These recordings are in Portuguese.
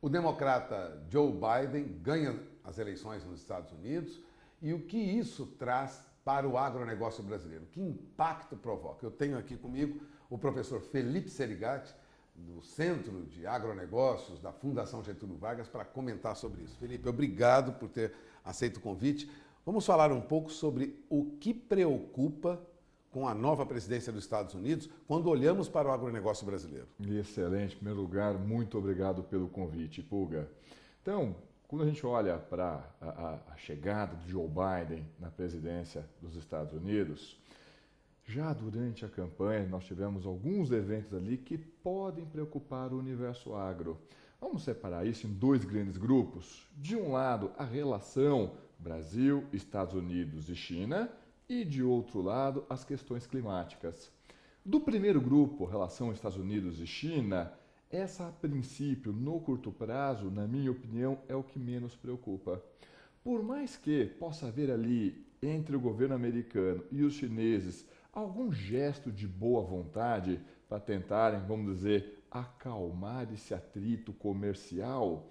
O democrata Joe Biden ganha as eleições nos Estados Unidos e o que isso traz para o agronegócio brasileiro? Que impacto provoca? Eu tenho aqui comigo o professor Felipe Serigati, do Centro de Agronegócios da Fundação Getúlio Vargas, para comentar sobre isso. Felipe, obrigado por ter aceito o convite. Vamos falar um pouco sobre o que preocupa com a nova presidência dos Estados Unidos quando olhamos para o agronegócio brasileiro. Excelente. Em primeiro lugar, muito obrigado pelo convite, Pulga. Então, quando a gente olha para a chegada de Joe Biden na presidência dos Estados Unidos, já durante a campanha nós tivemos alguns eventos ali que podem preocupar o universo agro. Vamos separar isso em dois grandes grupos. De um lado, a relação Brasil, Estados Unidos e China, e de outro lado, as questões climáticas. Do primeiro grupo, relação Estados Unidos e China, essa a princípio, no curto prazo, na minha opinião, é o que menos preocupa. Por mais que possa haver ali, entre o governo americano e os chineses, algum gesto de boa vontade para tentarem, vamos dizer, acalmar esse atrito comercial,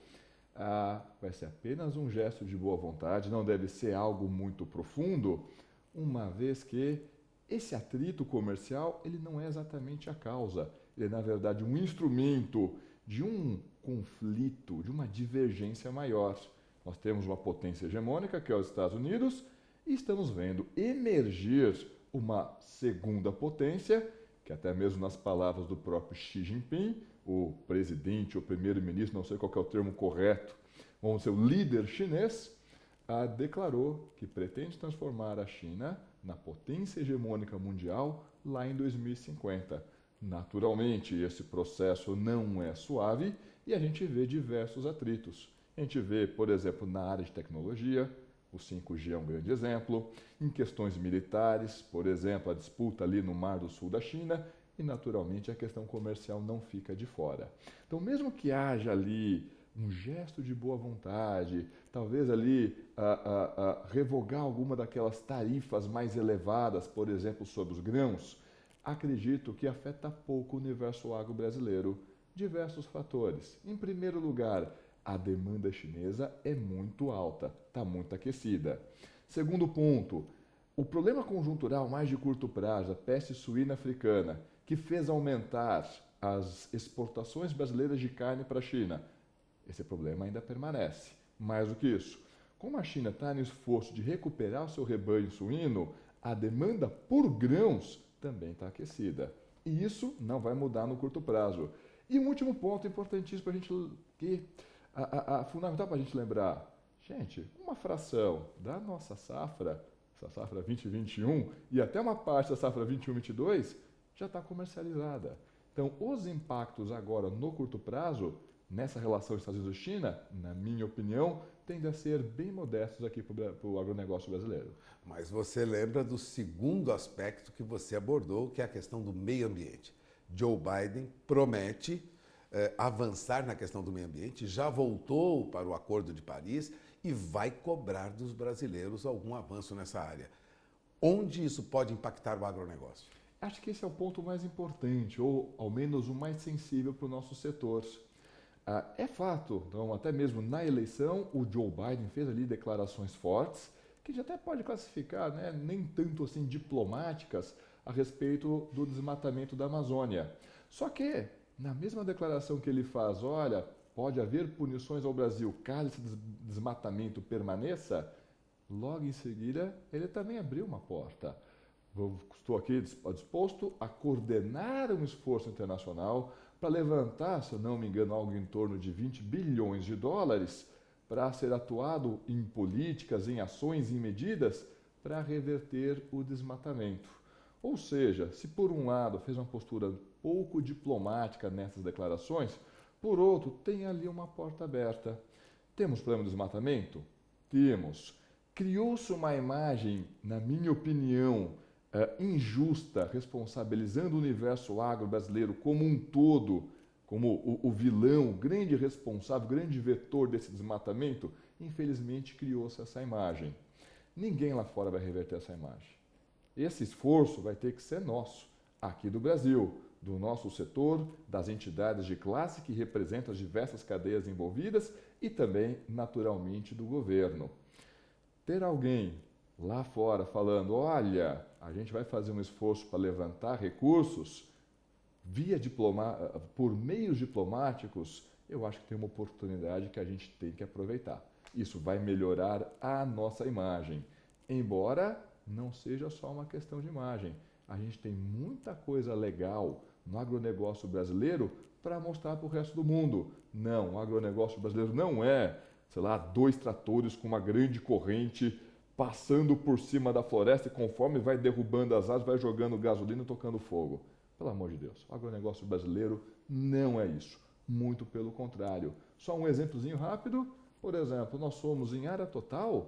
vai ser apenas um gesto de boa vontade, não deve ser algo muito profundo, uma vez que esse atrito comercial ele não é exatamente a causa, ele é na verdade um instrumento de um conflito, de uma divergência maior. Nós temos uma potência hegemônica, que é os Estados Unidos, e estamos vendo emergir uma segunda potência, que até mesmo nas palavras do próprio Xi Jinping, o presidente ou primeiro-ministro, não sei qual é o termo correto, vamos dizer, o líder chinês, declarou que pretende transformar a China na potência hegemônica mundial lá em 2050. Naturalmente, esse processo não é suave e a gente vê diversos atritos. A gente vê, por exemplo, na área de tecnologia, o 5G é um grande exemplo, em questões militares, por exemplo, a disputa ali no Mar do Sul da China, e naturalmente a questão comercial não fica de fora. Então, mesmo que haja ali um gesto de boa vontade, talvez ali revogar alguma daquelas tarifas mais elevadas, por exemplo, sobre os grãos, acredito que afeta pouco o universo agro brasileiro. Diversos fatores. Em primeiro lugar, a demanda chinesa é muito alta, está muito aquecida. Segundo ponto, o problema conjuntural mais de curto prazo, a peste suína africana, que fez aumentar as exportações brasileiras de carne para a China, esse problema ainda permanece. Mais do que isso, como a China está no esforço de recuperar o seu rebanho suíno, a demanda por grãos também está aquecida. E isso não vai mudar no curto prazo. E um último ponto importantíssimo para a gente, fundamental para a gente lembrar. Gente, uma fração da nossa safra, essa safra 2021, e até uma parte da safra 21-22, já está comercializada. Então, os impactos agora no curto prazo nessa relação Estados Unidos-China, na minha opinião, tendem a ser bem modestos aqui para o agronegócio brasileiro. Mas você lembra do segundo aspecto que você abordou, que é a questão do meio ambiente. Joe Biden promete avançar na questão do meio ambiente, já voltou para o Acordo de Paris e vai cobrar dos brasileiros algum avanço nessa área. Onde isso pode impactar o agronegócio? Acho que esse é o ponto mais importante, ou ao menos o mais sensível para o nosso setor. É fato, então, até mesmo na eleição, o Joe Biden fez ali declarações fortes, que a gente até pode classificar, né, nem tanto assim diplomáticas, a respeito do desmatamento da Amazônia. Só que, na mesma declaração que ele faz, olha, pode haver punições ao Brasil caso esse desmatamento permaneça, logo em seguida ele também abriu uma porta. Estou aqui disposto a coordenar um esforço internacional para levantar, se eu não me engano, algo em torno de 20 bilhões de dólares para ser atuado em políticas, em ações, em medidas para reverter o desmatamento. Ou seja, se por um lado fez uma postura pouco diplomática nessas declarações, por outro tem ali uma porta aberta. Temos problema de desmatamento? Temos. Criou-se uma imagem, na minha opinião, injusta, responsabilizando o universo agro brasileiro como um todo, como o vilão, o grande responsável, o grande vetor desse desmatamento. Infelizmente criou-se essa imagem. Ninguém lá fora vai reverter essa imagem. Esse esforço vai ter que ser nosso, aqui do Brasil. do nosso setor, das entidades de classe que representam as diversas cadeias envolvidas e também, naturalmente, do governo. Ter alguém lá fora falando, olha, a gente vai fazer um esforço para levantar recursos por meios diplomáticos, eu acho que tem uma oportunidade que a gente tem que aproveitar. Isso vai melhorar a nossa imagem, embora não seja só uma questão de imagem. A gente tem muita coisa legal no agronegócio brasileiro para mostrar para o resto do mundo. Não, o agronegócio brasileiro não é, sei lá, 2 tratores com uma grande corrente passando por cima da floresta e conforme vai derrubando as árvores, vai jogando gasolina e tocando fogo. Pelo amor de Deus, o agronegócio brasileiro não é isso. Muito pelo contrário. Só um exemplozinho rápido. Por exemplo, nós somos, em área total,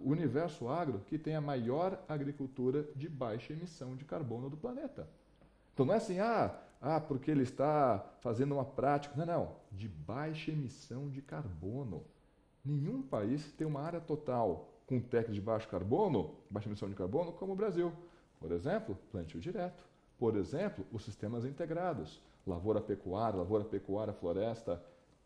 o universo agro que tem a maior agricultura de baixa emissão de carbono do planeta. Então não é assim, porque ele está fazendo uma prática. Não, de baixa emissão de carbono. Nenhum país tem uma área total com técnicas de baixo carbono, baixa emissão de carbono, como o Brasil. Por exemplo, plantio direto. Por exemplo, os sistemas integrados. Lavoura-pecuária, floresta.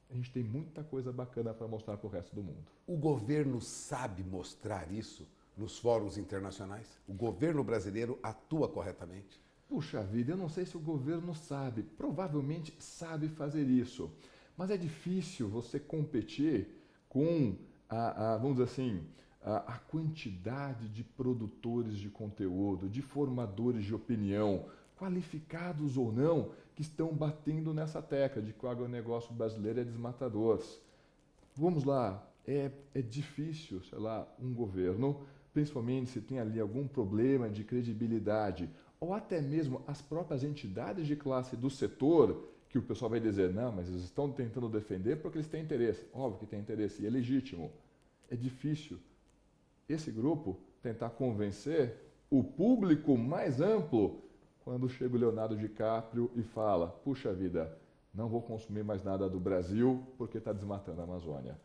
A gente tem muita coisa bacana para mostrar para o resto do mundo. O governo sabe mostrar isso nos fóruns internacionais? O governo brasileiro atua corretamente? Puxa vida, eu não sei se o governo sabe. Provavelmente sabe fazer isso. Mas é difícil você competir com, vamos dizer assim, a quantidade de produtores de conteúdo, de formadores de opinião, qualificados ou não, que estão batendo nessa tecla de que o agronegócio brasileiro é desmatador. Vamos lá, é difícil, sei lá, um governo, principalmente se tem ali algum problema de credibilidade, ou até mesmo as próprias entidades de classe do setor, que o pessoal vai dizer, não, mas eles estão tentando defender porque eles têm interesse. Óbvio que tem interesse, e é legítimo. É difícil esse grupo tentar convencer o público mais amplo quando chega o Leonardo DiCaprio e fala, puxa vida, não vou consumir mais nada do Brasil porque está desmatando a Amazônia.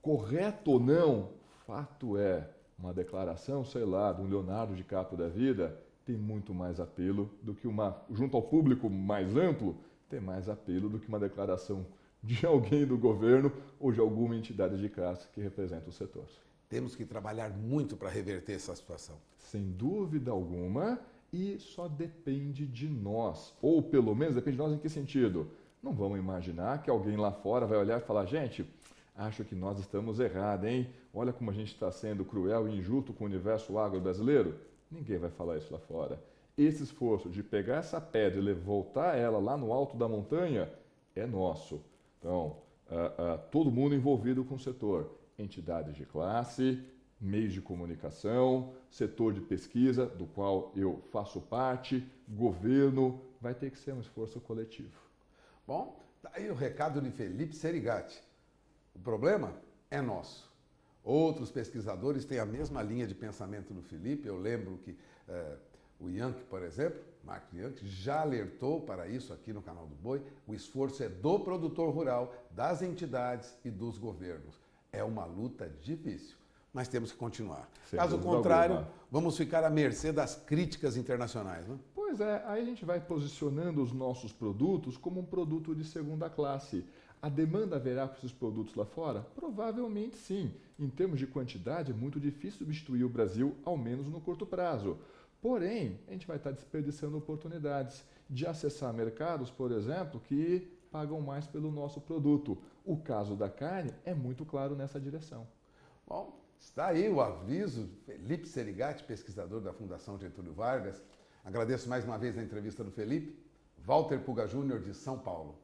Correto ou não, fato é, uma declaração, sei lá, de um Leonardo DiCaprio da vida, tem muito mais apelo do que junto ao público mais amplo, tem mais apelo do que uma declaração de alguém do governo ou de alguma entidade de classe que representa o setor. Temos que trabalhar muito para reverter essa situação. Sem dúvida alguma, e só depende de nós. Ou pelo menos depende de nós em que sentido? Não vamos imaginar que alguém lá fora vai olhar e falar, gente, acho que nós estamos errados, hein? Olha como a gente está sendo cruel e injusto com o universo agro brasileiro. Ninguém vai falar isso lá fora. Esse esforço de pegar essa pedra e voltar ela lá no alto da montanha é nosso. Então, todo mundo envolvido com o setor, entidades de classe, meios de comunicação, setor de pesquisa, do qual eu faço parte, governo, vai ter que ser um esforço coletivo. Bom, tá aí o recado de Felipe Serigati. O problema é nosso. Outros pesquisadores têm a mesma linha de pensamento do Felipe. Eu lembro que o Yankee, por exemplo, Mark Yankee, já alertou para isso aqui no Canal do Boi. O esforço é do produtor rural, das entidades e dos governos. É uma luta difícil, mas temos que continuar. Caso contrário, vamos ficar à mercê das críticas internacionais, não? Pois é, aí a gente vai posicionando os nossos produtos como um produto de segunda classe. A demanda haverá por esses produtos lá fora? Provavelmente sim. Em termos de quantidade, é muito difícil substituir o Brasil, ao menos no curto prazo. Porém, a gente vai estar desperdiçando oportunidades de acessar mercados, por exemplo, que pagam mais pelo nosso produto. O caso da carne é muito claro nessa direção. Bom, está aí o aviso. Felipe Serigati, pesquisador da Fundação Getúlio Vargas. Agradeço mais uma vez a entrevista do Felipe. Walter Puga Júnior, de São Paulo.